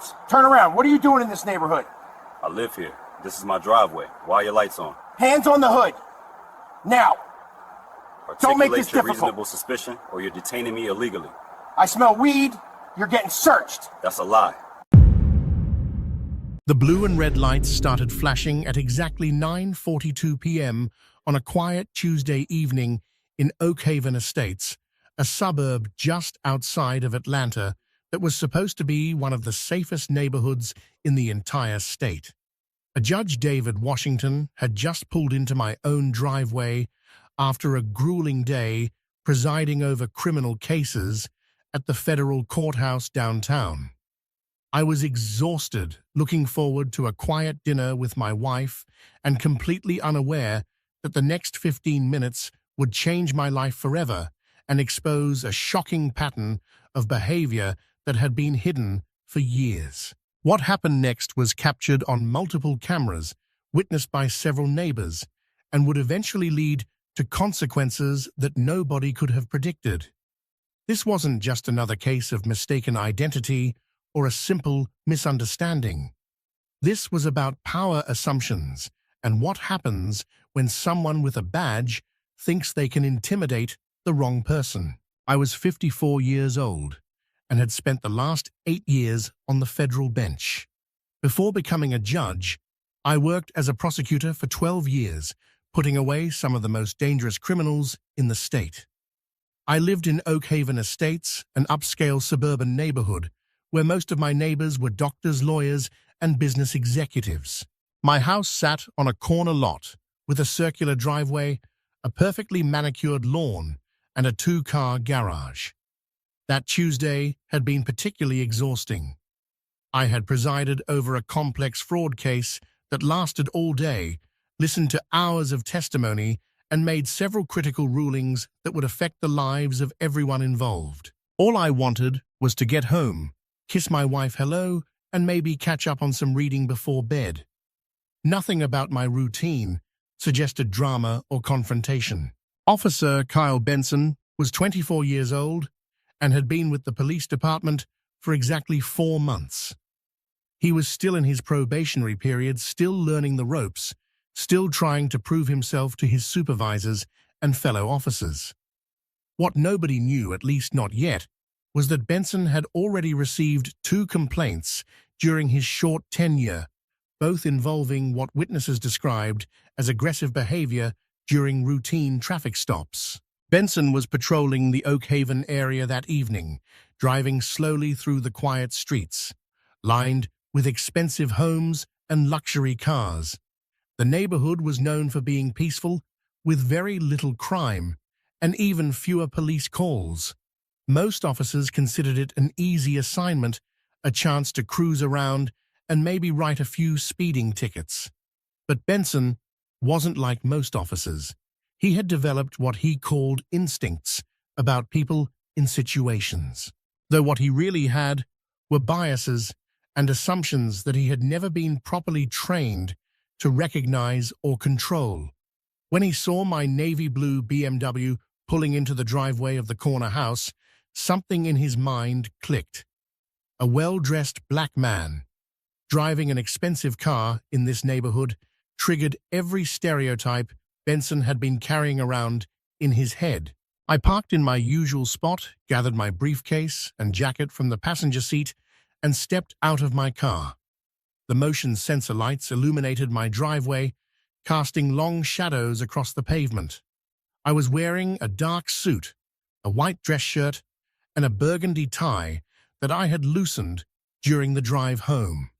lights. Turn around. What are you doing in this neighborhood? I live here. This is my driveway. Why are your lights on? Hands on the hood. Now. Don't make this Articulate your difficult. reasonable suspicion, or you're detaining me illegally. I smell weed. You're getting searched. That's a lie. The blue and red lights started flashing at exactly 9:42 p.m. on a quiet Tuesday evening in Oak Haven Estates, a suburb just outside of Atlanta that was supposed to be one of the safest neighborhoods in the entire state. A Judge David Washington had just pulled into my own driveway after a grueling day presiding over criminal cases at the federal courthouse downtown. I was exhausted, looking forward to a quiet dinner with my wife and completely unaware that the next 15 minutes would change my life forever and expose a shocking pattern of behavior that had been hidden for years. What happened next was captured on multiple cameras, witnessed by several neighbors, and would eventually lead to consequences that nobody could have predicted. This wasn't just another case of mistaken identity or a simple misunderstanding. This was about power assumptions and what happens when someone with a badge thinks they can intimidate the wrong person. I was 54 years old and had spent the last 8 years on the federal bench. Before becoming a judge, I worked as a prosecutor for 12 years, putting away some of the most dangerous criminals in the state. I lived in Oak Haven Estates, an upscale suburban neighborhood where most of my neighbors were doctors, lawyers, and business executives. My house sat on a corner lot with a circular driveway, a perfectly manicured lawn, and a 2-car garage. That Tuesday had been particularly exhausting. I had presided over a complex fraud case that lasted all day, listened to hours of testimony, and made several critical rulings that would affect the lives of everyone involved. All I wanted was to get home, kiss my wife hello, and maybe catch up on some reading before bed. Nothing about my routine suggested drama or confrontation. Officer Kyle Benson was 24 years old and had been with the police department for exactly 4 months. He was still in his probationary period, still learning the ropes, still trying to prove himself to his supervisors and fellow officers. What nobody knew, at least not yet, was that Benson had already received 2 complaints during his short tenure, both involving what witnesses described as aggressive behavior during routine traffic stops. Benson was patrolling the Oak Haven area that evening, driving slowly through the quiet streets, lined with expensive homes and luxury cars. The neighborhood was known for being peaceful, with very little crime, and even fewer police calls. Most officers considered it an easy assignment, a chance to cruise around and maybe write a few speeding tickets. But Benson wasn't like most officers. He had developed what he called instincts about people in situations, though what he really had were biases and assumptions that he had never been properly trained to recognize or control. When he saw my navy blue BMW pulling into the driveway of the corner house, something in his mind clicked. A well-dressed black man, driving an expensive car in this neighborhood, triggered every stereotype Benson had been carrying around in his head. I parked in my usual spot, gathered my briefcase and jacket from the passenger seat, and stepped out of my car. The motion sensor lights illuminated my driveway, casting long shadows across the pavement. I was wearing a dark suit, a white dress shirt, and a burgundy tie that I had loosened during the drive home.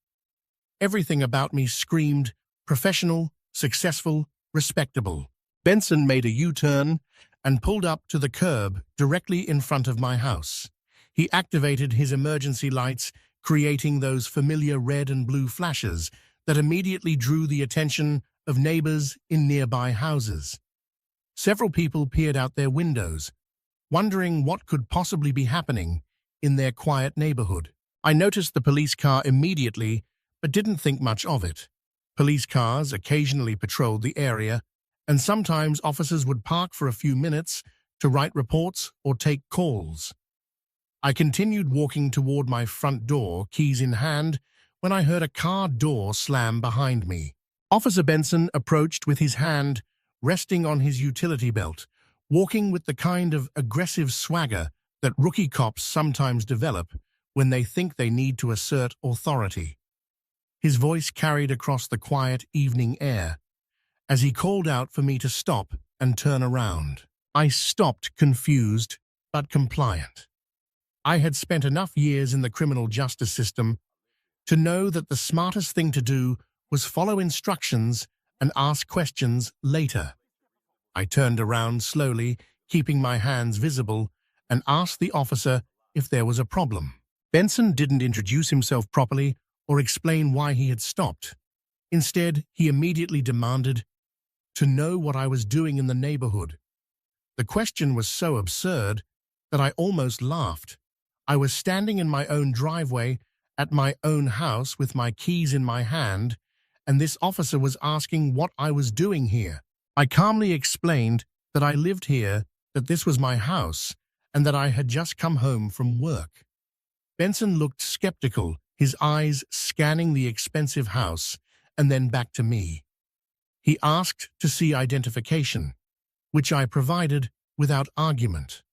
Everything about me screamed professional, successful, respectable. Benson made a U-turn and pulled up to the curb directly in front of my house. He activated his emergency lights, creating those familiar red and blue flashes that immediately drew the attention of neighbors in nearby houses. Several people peered out their windows, wondering what could possibly be happening in their quiet neighborhood. I noticed the police car immediately, but didn't think much of it. Police cars occasionally patrolled the area, and sometimes officers would park for a few minutes to write reports or take calls. I continued walking toward my front door, keys in hand, when I heard a car door slam behind me. Officer Benson approached with his hand resting on his utility belt, walking with the kind of aggressive swagger that rookie cops sometimes develop when they think they need to assert authority. His voice carried across the quiet evening air as he called out for me to stop and turn around. I stopped, confused but compliant. I had spent enough years in the criminal justice system to know that the smartest thing to do was follow instructions and ask questions later. I turned around slowly, keeping my hands visible, and asked the officer if there was a problem. Benson didn't introduce himself properly or explain why he had stopped. Instead, he immediately demanded to know what I was doing in the neighborhood. The question was so absurd that I almost laughed. I was standing in my own driveway at my own house with my keys in my hand, and this officer was asking what I was doing here. I calmly explained that I lived here, that this was my house, and that I had just come home from work. Benson looked skeptical, his eyes scanning the expensive house and then back to me. He asked to see identification, which I provided without argument.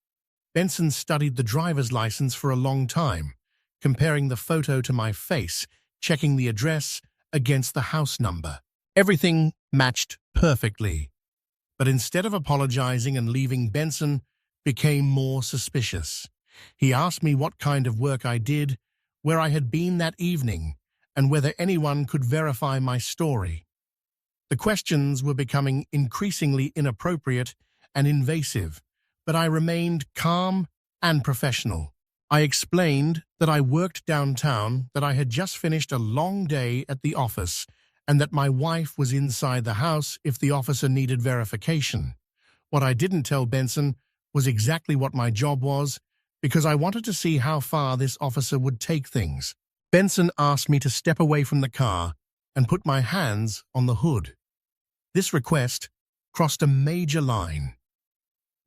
Benson studied the driver's license for a long time, comparing the photo to my face, checking the address against the house number. Everything matched perfectly. But instead of apologizing and leaving, Benson became more suspicious. He asked me what kind of work I did, where I had been that evening, and whether anyone could verify my story. The questions were becoming increasingly inappropriate and invasive, but I remained calm and professional. I explained that I worked downtown, that I had just finished a long day at the office, and that my wife was inside the house if the officer needed verification. What I didn't tell Benson was exactly what my job was, because I wanted to see how far this officer would take things. Benson asked me to step away from the car and put my hands on the hood. This request crossed a major line.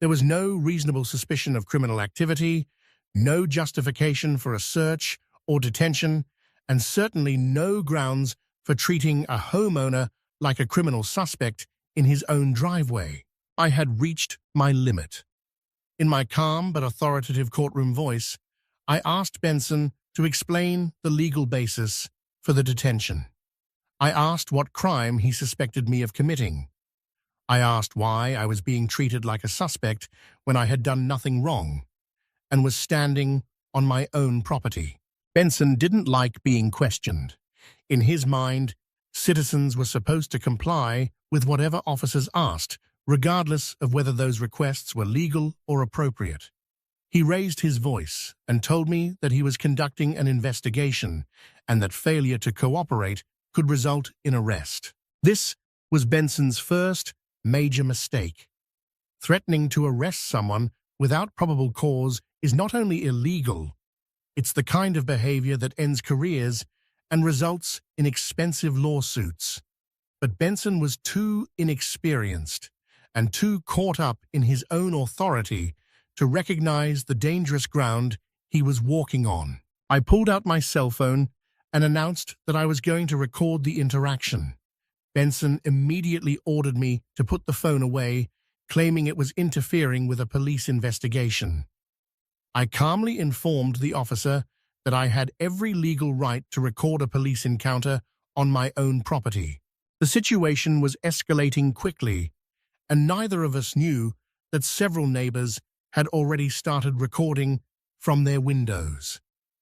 There was no reasonable suspicion of criminal activity, no justification for a search or detention, and certainly no grounds for treating a homeowner like a criminal suspect in his own driveway. I had reached my limit. In my calm but authoritative courtroom voice, I asked Benson to explain the legal basis for the detention. I asked what crime he suspected me of committing. I asked why I was being treated like a suspect when I had done nothing wrong and was standing on my own property. Benson didn't like being questioned. In his mind, citizens were supposed to comply with whatever officers asked, regardless of whether those requests were legal or appropriate. He raised his voice and told me that he was conducting an investigation and that failure to cooperate could result in arrest. This was Benson's first major mistake. Threatening to arrest someone without probable cause is not only illegal, it's the kind of behavior that ends careers and results in expensive lawsuits. But Benson was too inexperienced and too caught up in his own authority to recognize the dangerous ground he was walking on. I pulled out my cell phone and announced that I was going to record the interaction. Benson immediately ordered me to put the phone away, claiming it was interfering with a police investigation. I calmly informed the officer that I had every legal right to record a police encounter on my own property. The situation was escalating quickly, and neither of us knew that several neighbors had already started recording from their windows.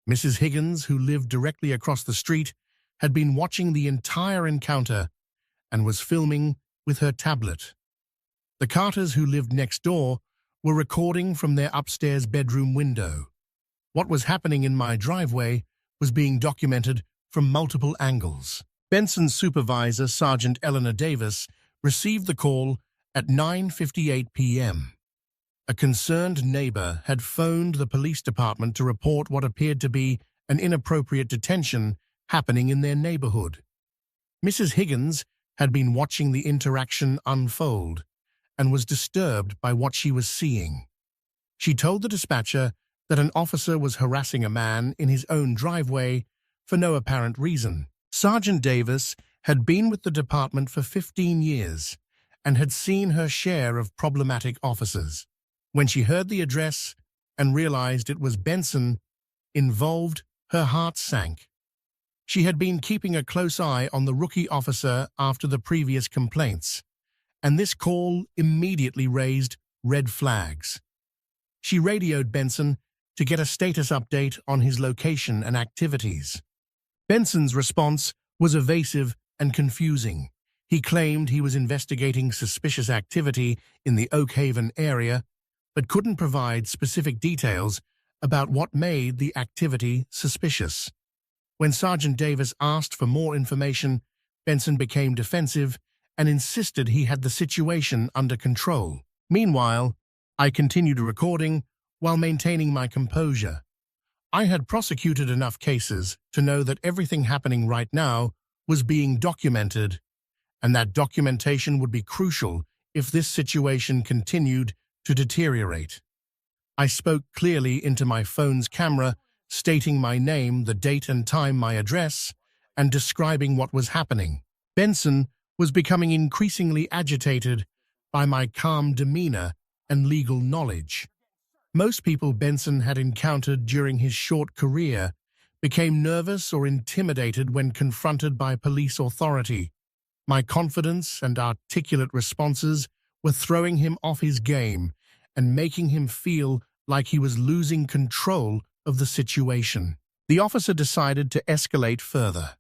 Mrs. Higgins, who lived directly across the street, had been watching the entire encounter and was filming with her tablet. The Carters, who lived next door, were recording from their upstairs bedroom window. What was happening in my driveway was being documented from multiple angles. Benson's supervisor, Sergeant Eleanor Davis, received the call at 9:58 p.m. A concerned neighbor had phoned the police department to report what appeared to be an inappropriate detention happening in their neighborhood. Mrs. Higgins had been watching the interaction unfold and was disturbed by what she was seeing. She told the dispatcher that an officer was harassing a man in his own driveway for no apparent reason. Sergeant Davis had been with the department for 15 years and had seen her share of problematic officers. When she heard the address and realized it was Benson involved, her heart sank. She had been keeping a close eye on the rookie officer after the previous complaints, and this call immediately raised red flags. She radioed Benson to get a status update on his location and activities. Benson's response was evasive and confusing. He claimed he was investigating suspicious activity in the Oak Haven area, but couldn't provide specific details about what made the activity suspicious. When Sergeant Davis asked for more information, Benson became defensive and insisted he had the situation under control. Meanwhile, I continued recording while maintaining my composure. I had prosecuted enough cases to know that everything happening right now was being documented, and that documentation would be crucial if this situation continued to deteriorate. I spoke clearly into my phone's camera, stating my name, the date and time, my address, and describing what was happening. Benson was becoming increasingly agitated by my calm demeanor and legal knowledge. Most people Benson had encountered during his short career became nervous or intimidated when confronted by police authority. My confidence and articulate responses were throwing him off his game and making him feel like he was losing control of the situation. The officer decided to escalate further.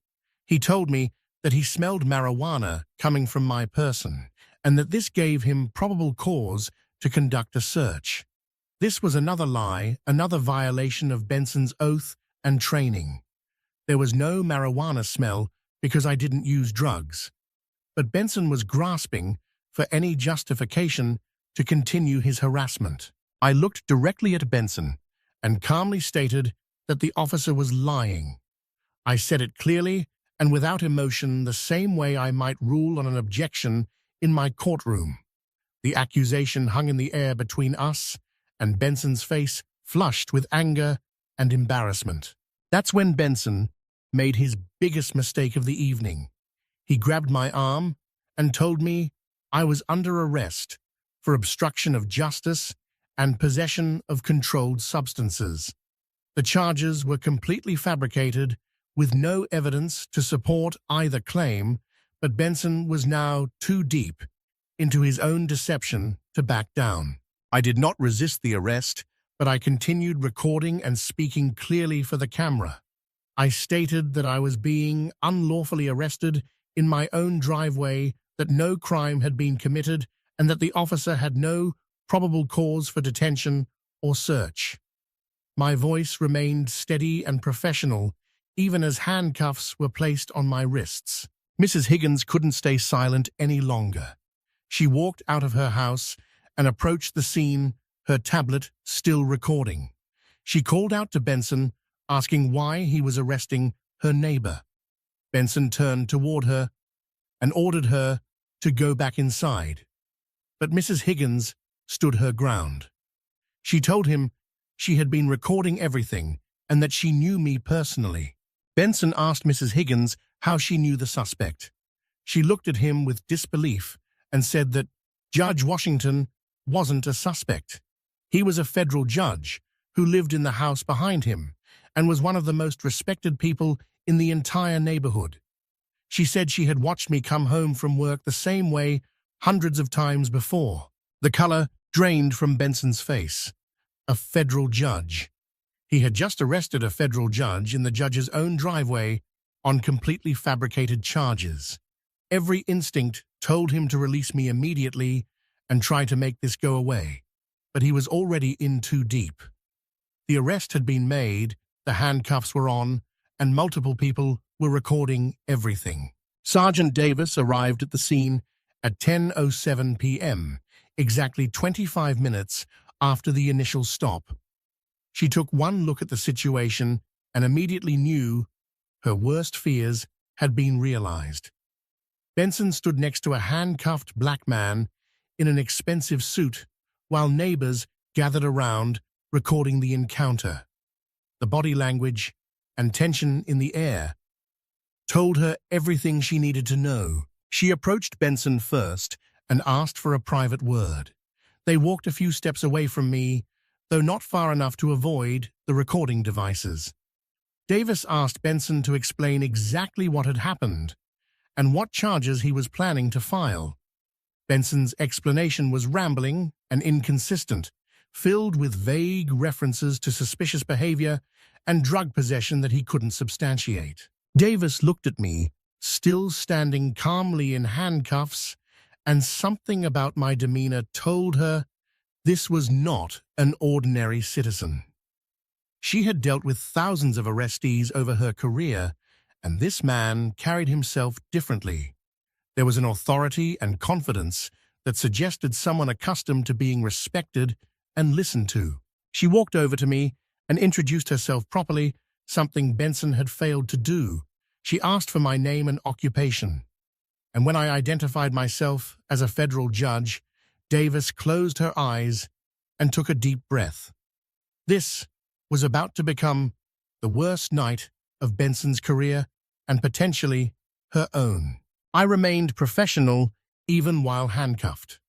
He told me that he smelled marijuana coming from my person and that this gave him probable cause to conduct a search. This was another lie, another violation of Benson's oath and training. There was no marijuana smell because I didn't use drugs. But Benson was grasping for any justification to continue his harassment. I looked directly at Benson and calmly stated that the officer was lying. I said it clearly and without emotion, the same way I might rule on an objection in my courtroom. The accusation hung in the air between us, and Benson's face flushed with anger and embarrassment. That's when Benson made his biggest mistake of the evening. He grabbed my arm and told me I was under arrest for obstruction of justice and possession of controlled substances. The charges were completely fabricated with no evidence to support either claim, but Benson was now too deep into his own deception to back down. I did not resist the arrest, but I continued recording and speaking clearly for the camera. I stated that I was being unlawfully arrested in my own driveway, that no crime had been committed, and that the officer had no probable cause for detention or search. My voice remained steady and professional, even as handcuffs were placed on my wrists. Mrs. Higgins couldn't stay silent any longer. She walked out of her house and approached the scene, her tablet still recording. She called out to Benson, asking why he was arresting her neighbor. Benson turned toward her and ordered her to go back inside. But Mrs. Higgins stood her ground. She told him she had been recording everything and that she knew me personally. Benson asked Mrs. Higgins how she knew the suspect. She looked at him with disbelief and said that Judge Washington wasn't a suspect. He was a federal judge who lived in the house behind him and was one of the most respected people in the entire neighborhood. She said she had watched me come home from work the same way hundreds of times before. The color drained from Benson's face. A federal judge. He had just arrested a federal judge in the judge's own driveway on completely fabricated charges. Every instinct told him to release me immediately and try to make this go away, but he was already in too deep. The arrest had been made, the handcuffs were on, and multiple people were recording everything. Sergeant Davis arrived at the scene at 10:07 p.m., exactly 25 minutes after the initial stop. She took one look at the situation and immediately knew her worst fears had been realized. Benson stood next to a handcuffed black man in an expensive suit while neighbors gathered around recording the encounter. The body language and tension in the air told her everything she needed to know. She approached Benson first and asked for a private word. They walked a few steps away from me, though not far enough to avoid the recording devices. Davis asked Benson to explain exactly what had happened and what charges he was planning to file. Benson's explanation was rambling and inconsistent, filled with vague references to suspicious behavior and drug possession that he couldn't substantiate. Davis looked at me, still standing calmly in handcuffs, and something about my demeanor told her this was not an ordinary citizen. She had dealt with thousands of arrestees over her career, and this man carried himself differently. There was an authority and confidence that suggested someone accustomed to being respected and listened to. She walked over to me and introduced herself properly, something Benson had failed to do. She asked for my name and occupation, and when I identified myself as a federal judge, Davis closed her eyes and took a deep breath. This was about to become the worst night of Benson's career and potentially her own. I remained professional even while handcuffed.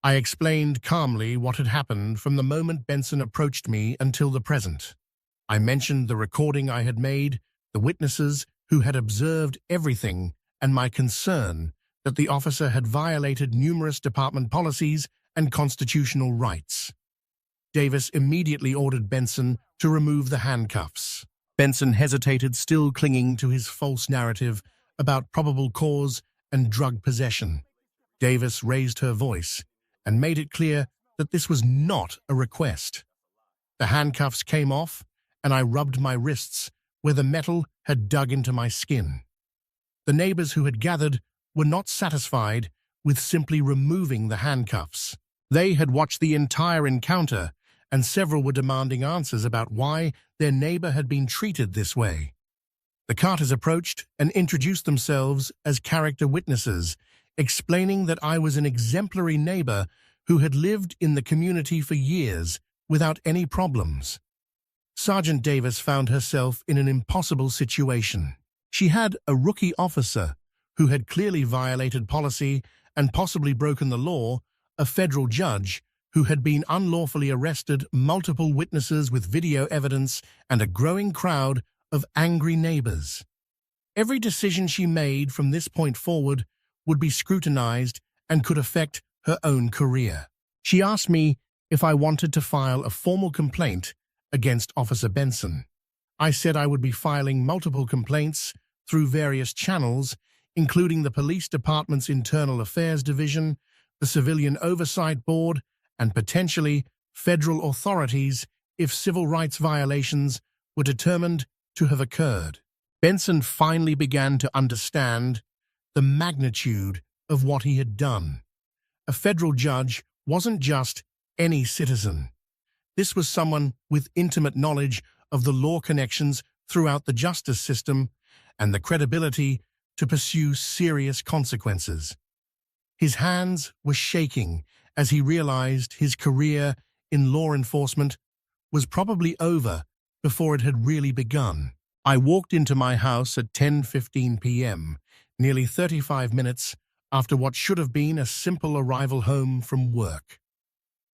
I explained calmly what had happened from the moment Benson approached me until the present. I mentioned the recording I had made, the witnesses who had observed everything, and my concern that the officer had violated numerous department policies and constitutional rights. Davis immediately ordered Benson to remove the handcuffs. Benson hesitated, still clinging to his false narrative about probable cause and drug possession. Davis raised her voice and made it clear that this was not a request. The handcuffs came off, and I rubbed my wrists where the metal had dug into my skin. The neighbors who had gathered were not satisfied with simply removing the handcuffs. They had watched the entire encounter, and several were demanding answers about why their neighbor had been treated this way. The Carters approached and introduced themselves as character witnesses, explaining that I was an exemplary neighbor who had lived in the community for years without any problems. Sergeant Davis found herself in an impossible situation. She had a rookie officer who had clearly violated policy and possibly broken the law, a federal judge who had been unlawfully arrested, multiple witnesses with video evidence, and a growing crowd of angry neighbors. Every decision she made from this point forward would be scrutinized and could affect her own career. She asked me if I wanted to file a formal complaint against Officer Benson. I said I would be filing multiple complaints through various channels, including the Police Department's Internal Affairs Division, the Civilian Oversight Board, and potentially federal authorities if civil rights violations were determined to have occurred. Benson finally began to understand the magnitude of what he had done. A federal judge wasn't just any citizen. This was someone with intimate knowledge of the law connections throughout the justice system and the credibility to pursue serious consequences. His hands were shaking as he realized his career in law enforcement was probably over before it had really begun. I walked into my house at 10:15 p.m., nearly 35 minutes after what should have been a simple arrival home from work.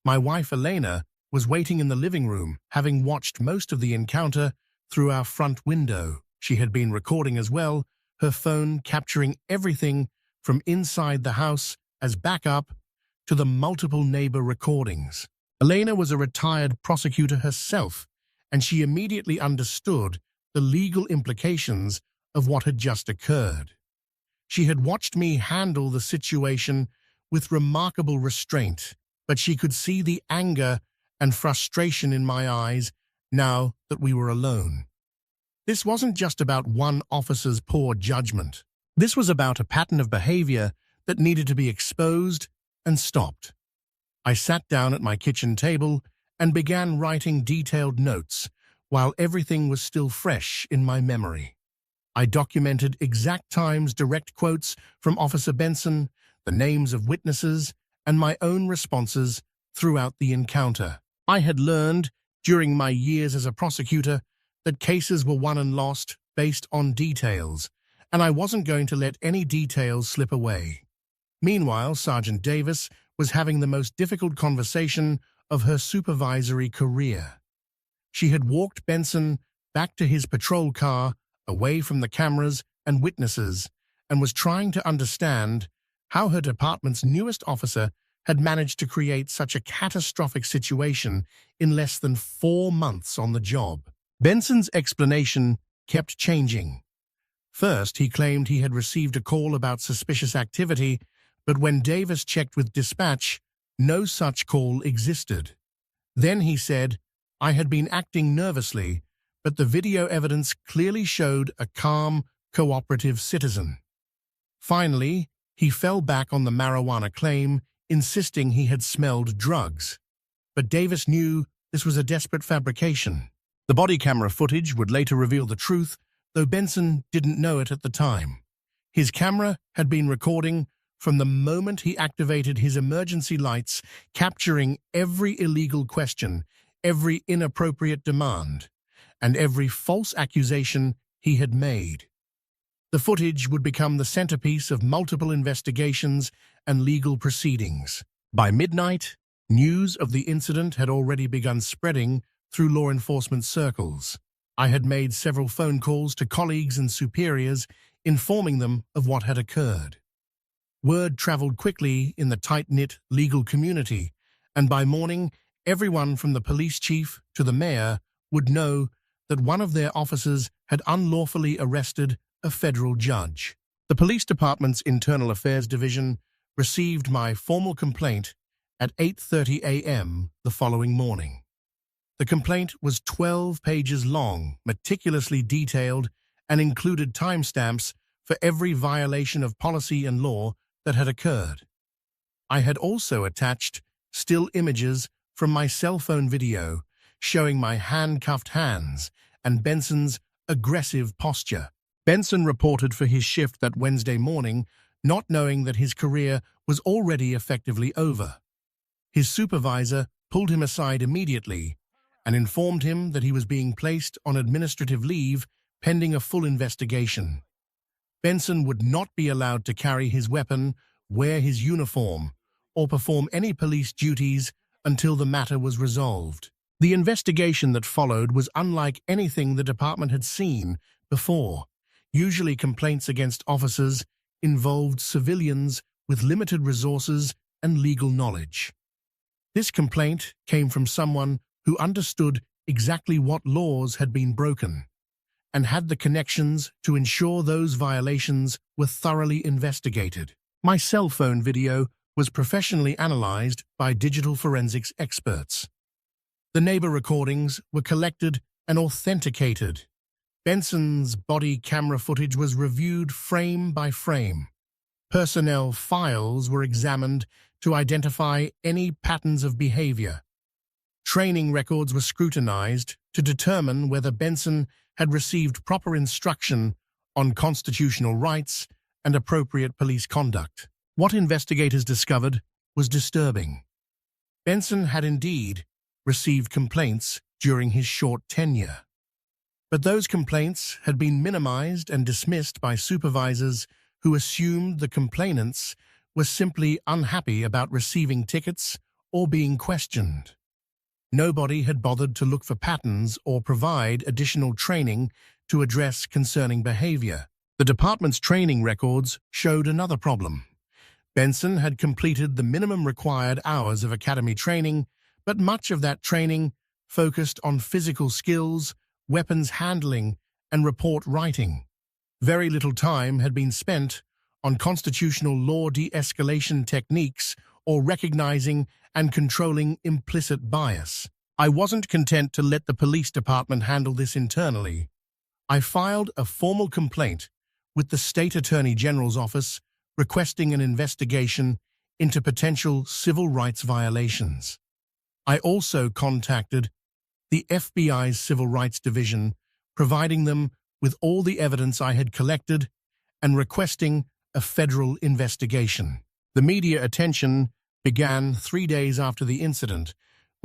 My wife, Elena, was waiting in the living room, having watched most of the encounter through our front window. She had been recording as well, her phone capturing everything from inside the house as backup to the multiple neighbor recordings. Elena was a retired prosecutor herself, and she immediately understood the legal implications of what had just occurred. She had watched me handle the situation with remarkable restraint, but she could see the anger and frustration in my eyes now that we were alone. This wasn't just about one officer's poor judgment. This was about a pattern of behavior that needed to be exposed and stopped. I sat down at my kitchen table and began writing detailed notes while everything was still fresh in my memory. I documented exact times, direct quotes from Officer Benson, the names of witnesses, and my own responses throughout the encounter. I had learned during my years as a prosecutor that cases were won and lost based on details, and I wasn't going to let any details slip away. Meanwhile, Sergeant Davis was having the most difficult conversation of her supervisory career. She had walked Benson back to his patrol car, away from the cameras and witnesses, and was trying to understand how her department's newest officer had managed to create such a catastrophic situation in less than 4 months on the job. Benson's explanation kept changing. First, he claimed he had received a call about suspicious activity, but when Davis checked with dispatch, no such call existed. Then he said, "I had been acting nervously, but the video evidence clearly showed a calm, cooperative citizen." Finally, he fell back on the marijuana claim, insisting he had smelled drugs. But Davis knew this was a desperate fabrication. The body camera footage would later reveal the truth, though Benson didn't know it at the time. His camera had been recording from the moment he activated his emergency lights, capturing every illegal question, every inappropriate demand, and every false accusation he had made. The footage would become the centerpiece of multiple investigations and legal proceedings. By midnight, news of the incident had already begun spreading through law enforcement circles. I had made several phone calls to colleagues and superiors, informing them of what had occurred. Word traveled quickly in the tight-knit legal community, and by morning, everyone from the police chief to the mayor would know that one of their officers had unlawfully arrested a federal judge. The police department's Internal Affairs Division received my formal complaint at 8:30 a.m. the following morning. The complaint was 12 pages long, meticulously detailed, and included timestamps for every violation of policy and law that had occurred. I had also attached still images from my cell phone video showing my handcuffed hands and Benson's aggressive posture. Benson reported for his shift that Wednesday morning, not knowing that his career was already effectively over. His supervisor pulled him aside immediately and informed him that he was being placed on administrative leave pending a full investigation. Benson would not be allowed to carry his weapon, wear his uniform, or perform any police duties until the matter was resolved. The investigation that followed was unlike anything the department had seen before. Usually, complaints against officers involved civilians with limited resources and legal knowledge. This complaint came from someone who understood exactly what laws had been broken and had the connections to ensure those violations were thoroughly investigated. My cell phone video was professionally analyzed by digital forensics experts. The neighbor recordings were collected and authenticated. Benson's body camera footage was reviewed frame by frame. Personnel files were examined to identify any patterns of behavior. Training records were scrutinized to determine whether Benson had received proper instruction on constitutional rights and appropriate police conduct. What investigators discovered was disturbing. Benson had indeed received complaints during his short tenure. But those complaints had been minimized and dismissed by supervisors who assumed the complainants were simply unhappy about receiving tickets or being questioned. Nobody had bothered to look for patterns or provide additional training to address concerning behavior. The department's training records showed another problem. Benson had completed the minimum required hours of academy training, but much of that training focused on physical skills, weapons handling, and report writing. Very little time had been spent on constitutional law de-escalation techniques or recognizing and controlling implicit bias. I wasn't content to let the police department handle this internally. I filed a formal complaint with the State Attorney General's office requesting an investigation into potential civil rights violations. I also contacted the FBI's Civil Rights Division, providing them with all the evidence I had collected and requesting a federal investigation. The media attention began 3 days after the incident,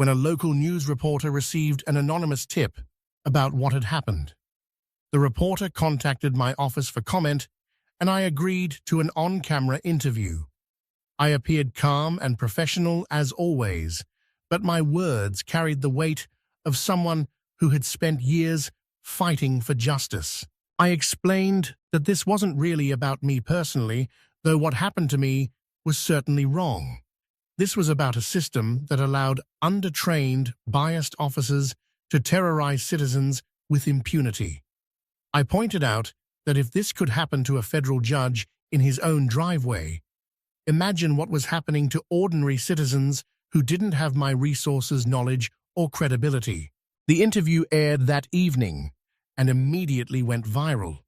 when a local news reporter received an anonymous tip about what had happened. The reporter contacted my office for comment, and I agreed to an on-camera interview. I appeared calm and professional as always, but my words carried the weight of someone who had spent years fighting for justice. I explained that this wasn't really about me personally, though what happened to me was certainly wrong. This was about a system that allowed undertrained, biased officers to terrorize citizens with impunity. I pointed out that if this could happen to a federal judge in his own driveway, imagine what was happening to ordinary citizens who didn't have my resources, knowledge, or credibility. The interview aired that evening and immediately went viral.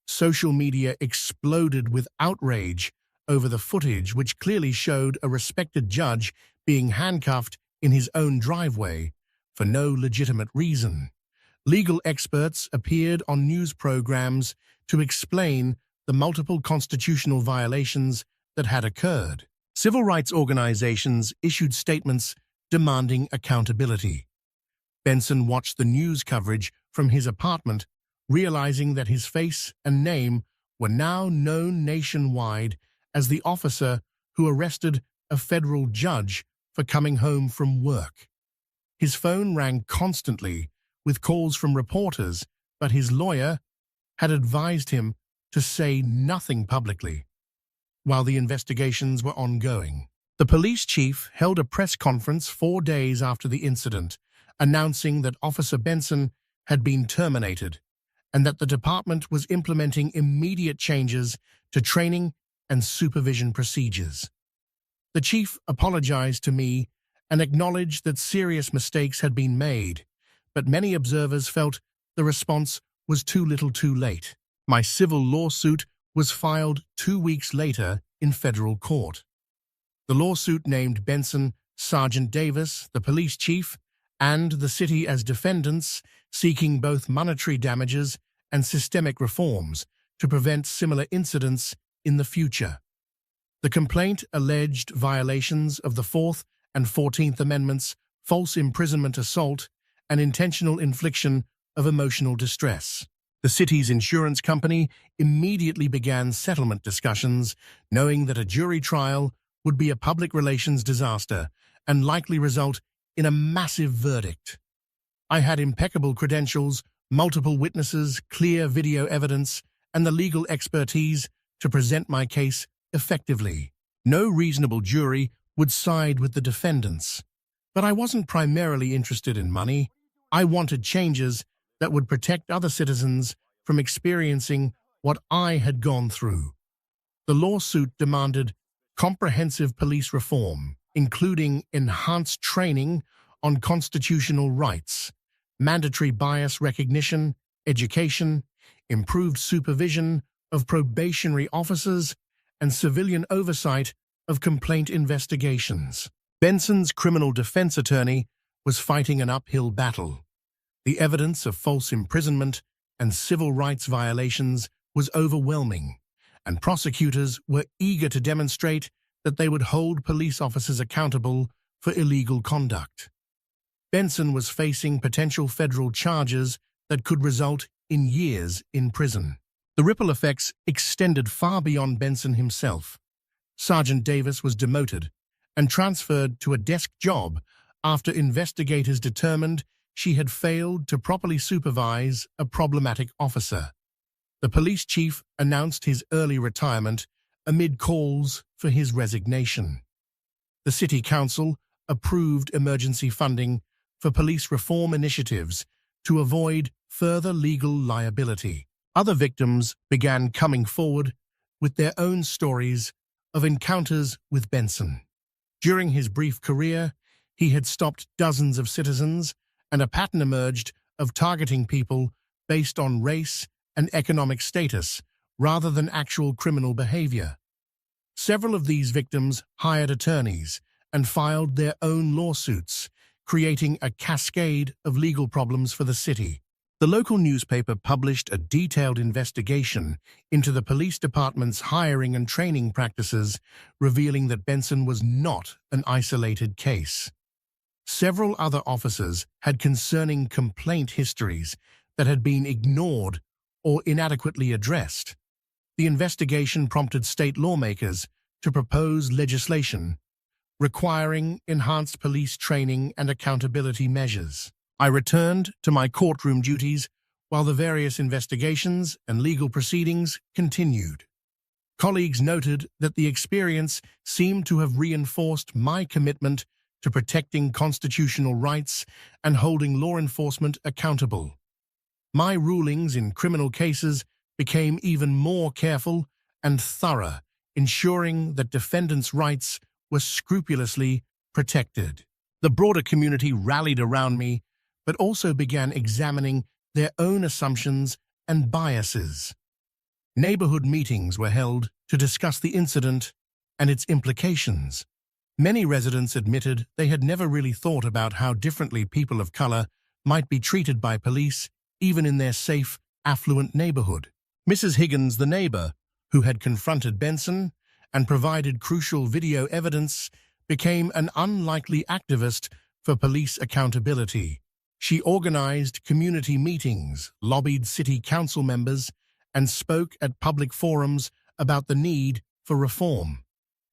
Social media exploded with outrage over the footage, which clearly showed a respected judge being handcuffed in his own driveway for no legitimate reason. Legal experts appeared on news programs to explain the multiple constitutional violations that had occurred. Civil rights organizations issued statements demanding accountability. Benson watched the news coverage from his apartment, realizing that his face and name were now known nationwide as the officer who arrested a federal judge for coming home from work. His phone rang constantly with calls from reporters, but his lawyer had advised him to say nothing publicly while the investigations were ongoing. The police chief held a press conference 4 days after the incident, announcing that Officer Benson had been terminated and that the department was implementing immediate changes to training and supervision procedures. The chief apologized to me and acknowledged that serious mistakes had been made, but many observers felt the response was too little too late. My civil lawsuit was filed 2 weeks later in federal court. The lawsuit named Benson, Sergeant Davis, the police chief, and the city as defendants, seeking both monetary damages and systemic reforms to prevent similar incidents in the future. The complaint alleged violations of the 4th and 14th Amendments, false imprisonment, assault, and intentional infliction of emotional distress. The city's insurance company immediately began settlement discussions, knowing that a jury trial would be a public relations disaster and likely result in a massive verdict. I had impeccable credentials, multiple witnesses, clear video evidence, and the legal expertise to present my case effectively. No reasonable jury would side with the defendants. But I wasn't primarily interested in money. I wanted changes that would protect other citizens from experiencing what I had gone through. The lawsuit demanded comprehensive police reform, including enhanced training on constitutional rights, mandatory bias recognition, education, improved supervision of probationary officers, and civilian oversight of complaint investigations. Benson's criminal defense attorney was fighting an uphill battle. The evidence of false imprisonment and civil rights violations was overwhelming, and prosecutors were eager to demonstrate that they would hold police officers accountable for illegal conduct. Benson was facing potential federal charges that could result in years in prison. The ripple effects extended far beyond Benson himself. Sergeant Davis was demoted and transferred to a desk job after investigators determined she had failed to properly supervise a problematic officer. The police chief announced his early retirement amid calls for his resignation. The city council approved emergency funding for police reform initiatives to avoid further legal liability. Other victims began coming forward with their own stories of encounters with Benson. During his brief career, he had stopped dozens of citizens, and a pattern emerged of targeting people based on race and economic status rather than actual criminal behavior. Several of these victims hired attorneys and filed their own lawsuits, creating a cascade of legal problems for the city. The local newspaper published a detailed investigation into the police department's hiring and training practices, revealing that Benson was not an isolated case. Several other officers had concerning complaint histories that had been ignored or inadequately addressed. The investigation prompted state lawmakers to propose legislation requiring enhanced police training and accountability measures. I returned to my courtroom duties while the various investigations and legal proceedings continued. Colleagues noted that the experience seemed to have reinforced my commitment to protecting constitutional rights and holding law enforcement accountable. My rulings in criminal cases became even more careful and thorough, ensuring that defendants' rights were scrupulously protected. The broader community rallied around me, but also began examining their own assumptions and biases. Neighborhood meetings were held to discuss the incident and its implications. Many residents admitted they had never really thought about how differently people of color might be treated by police, even in their safe, affluent neighborhood. Mrs. Higgins, the neighbor, who had confronted Benson and provided crucial video evidence, became an unlikely activist for police accountability. She organized community meetings, lobbied city council members, and spoke at public forums about the need for reform.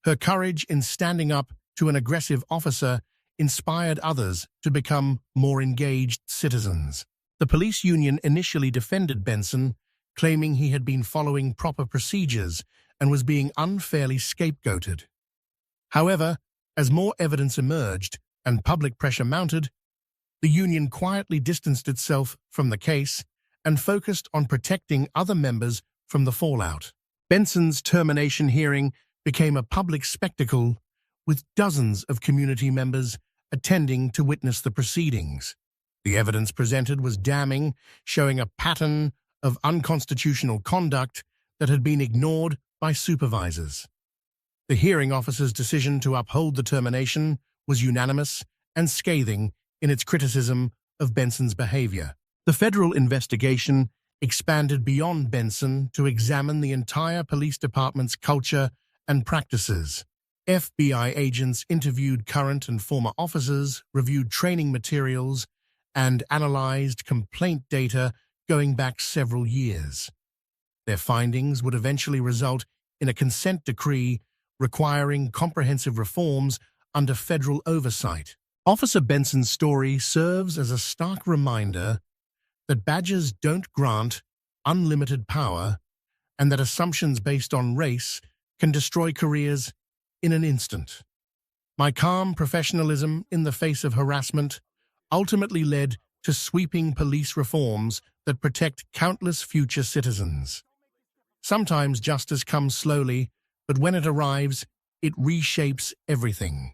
Her courage in standing up to an aggressive officer inspired others to become more engaged citizens. The police union initially defended Benson, claiming he had been following proper procedures and was being unfairly scapegoated. However, as more evidence emerged and public pressure mounted, the union quietly distanced itself from the case and focused on protecting other members from the fallout. Benson's termination hearing became a public spectacle, with dozens of community members attending to witness the proceedings. The evidence presented was damning, showing a pattern of unconstitutional conduct that had been ignored by supervisors. The hearing officer's decision to uphold the termination was unanimous and scathing in its criticism of Benson's behavior. The federal investigation expanded beyond Benson to examine the entire police department's culture and practices. FBI agents interviewed current and former officers, reviewed training materials, and analyzed complaint data going back several years. Their findings would eventually result in a consent decree requiring comprehensive reforms under federal oversight. Officer Benson's story serves as a stark reminder that badges don't grant unlimited power and that assumptions based on race can destroy careers in an instant. My calm professionalism in the face of harassment ultimately led to sweeping police reforms that protect countless future citizens. Sometimes justice comes slowly, but when it arrives, it reshapes everything.